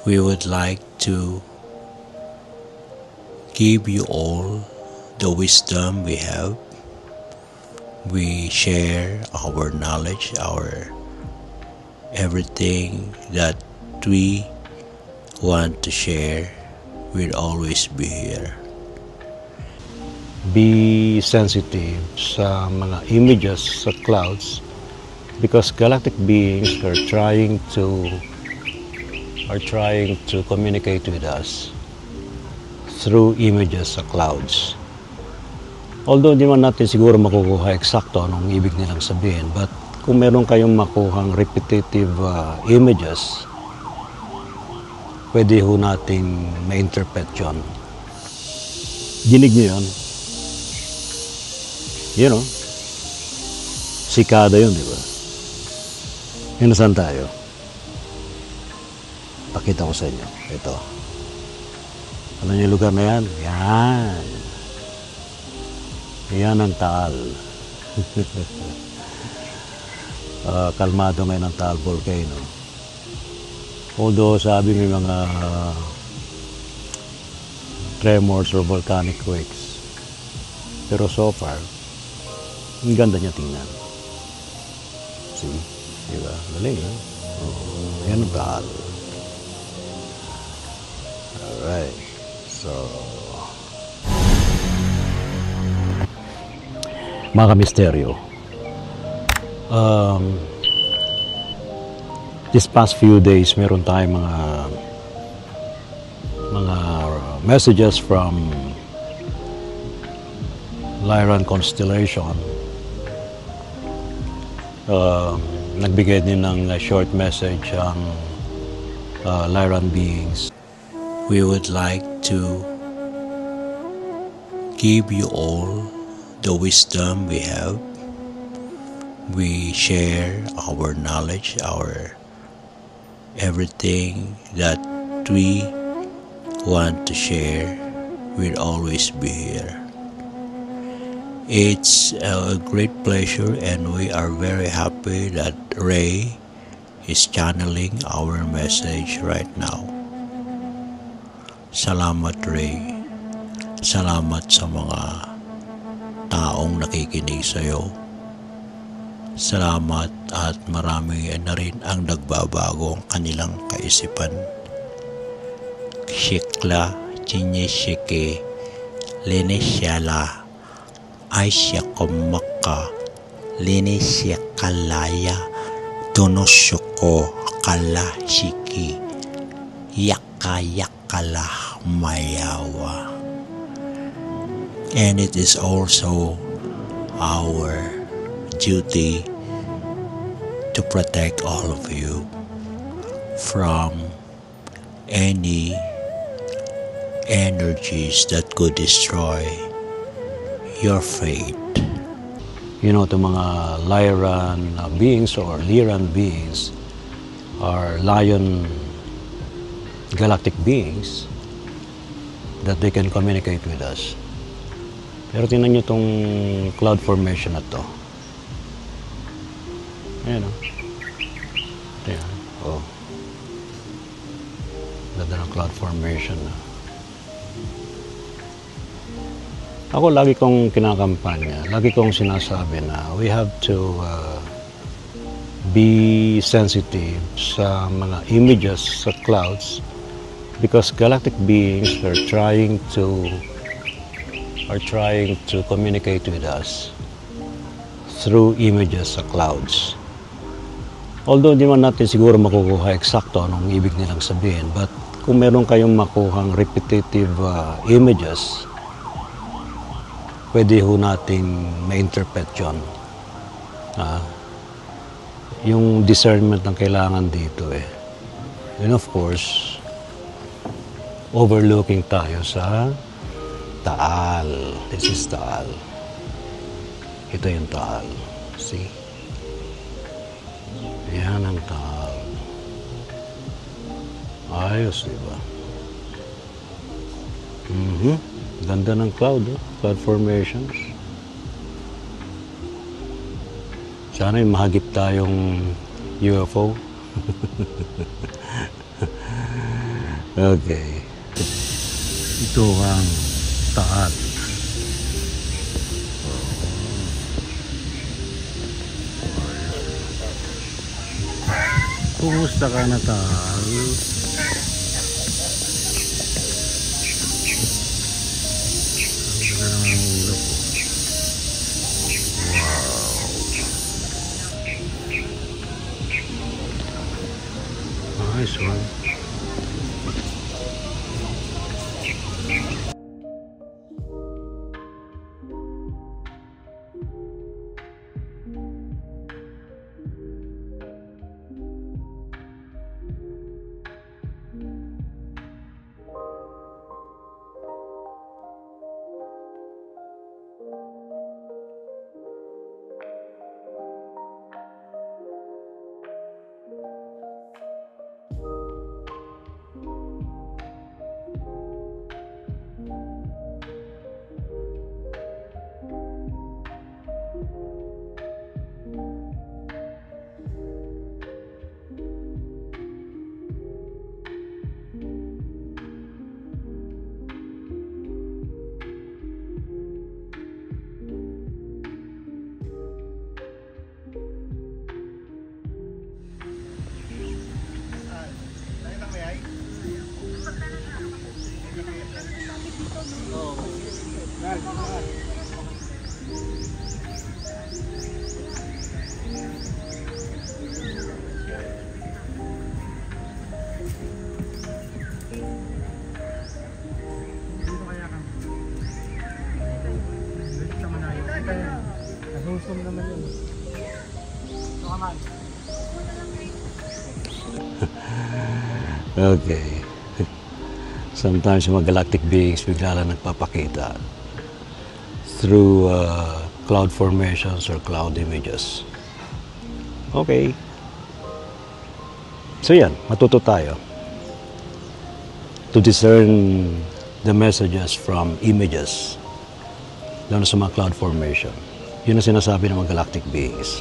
We would like to give you all the wisdom we have. We share our knowledge, our everything that we want to share will always be here. Be sensitive sa mga images sa clouds because galactic beings are trying to communicate with us through images sa clouds. Although di man natin siguro makukuha eksakto anong ibig nilang sabihin, but kung meron kayong makuhang repetitive images, pwede ho nating ma-interpret yun. Dinig niyo yun? You know, sikada yun, di ba? Yun, nasaan tayo? Pakita ko sa inyo. Ito. Ano yung lugar na yan? Yan. Yan ang Taal. Kalmado ngayon ang Taal volcano. Although sabi may mga tremors or volcanic quakes. Pero so far, ang ganda niya tingnan. See? Diba? Galing, ha? Oh, yan ang Taal. Alright. So, mga kamisteryo, this past few days, meron tayong mga messages from Lyran Constellation. Nagbigay din ng short message ang Lyran beings. We would like to give you all the wisdom we have. We share our knowledge, our everything that we want to share will always be here. It's a great pleasure and we are very happy that Ray is channeling our message right now. Salamat, Ray. Salamat sa mga taong nakikinig sa'yo. Salamat at marami na rin ang nagbabago ang kanilang kaisipan. Shikla, Chinyeshike, Linesyala, Aisyakomaka, Linesyakalaya, Tunosyoko, Kalashiki, Yakayakala, Mayawa. And it is also our duty to protect all of you from any energies that could destroy your faith. You know, the mga Lyran beings or Lyran beings are lion galactic beings that they can communicate with us. Pero tingnan nyo itong cloud formation na to. Ayan, o. Ayan, o. Ganda ng cloud formation na. Ako lagi kong kinakampanya, lagi kong sinasabi na we have to be sensitive sa mga images sa clouds because galactic beings are trying to communicate with us through images sa clouds. Although di man natin siguro makukuha eksakto anong ibig nilang sabihin, but kung meron kayong makuhang repetitive images, pwede ho nating ma-interpret yun. Yung discernment ang kailangan dito eh. And of course, overlooking tayo sa Taal. This is Taal. Ito yung Taal. See? Yan ang Taal. Ayos, diba? Ganda ng cloud, oh. Cloud formations. Sana yung mahagip tayong UFO. Okay. Ito ang Taal. Kumusta ka na, Taal? Ang ganda naman ang ulo ko. Wow. Nice one. Nasusom naman yun. Kaman. Okay. Sometimes yung mga galactic beings bigla lang nagpapakita through cloud formations or cloud images. Okay. So yan, matuto tayo to discern the messages from images lalo sa mga cloud formation. Yun ang sinasabi ng mga galactic beings.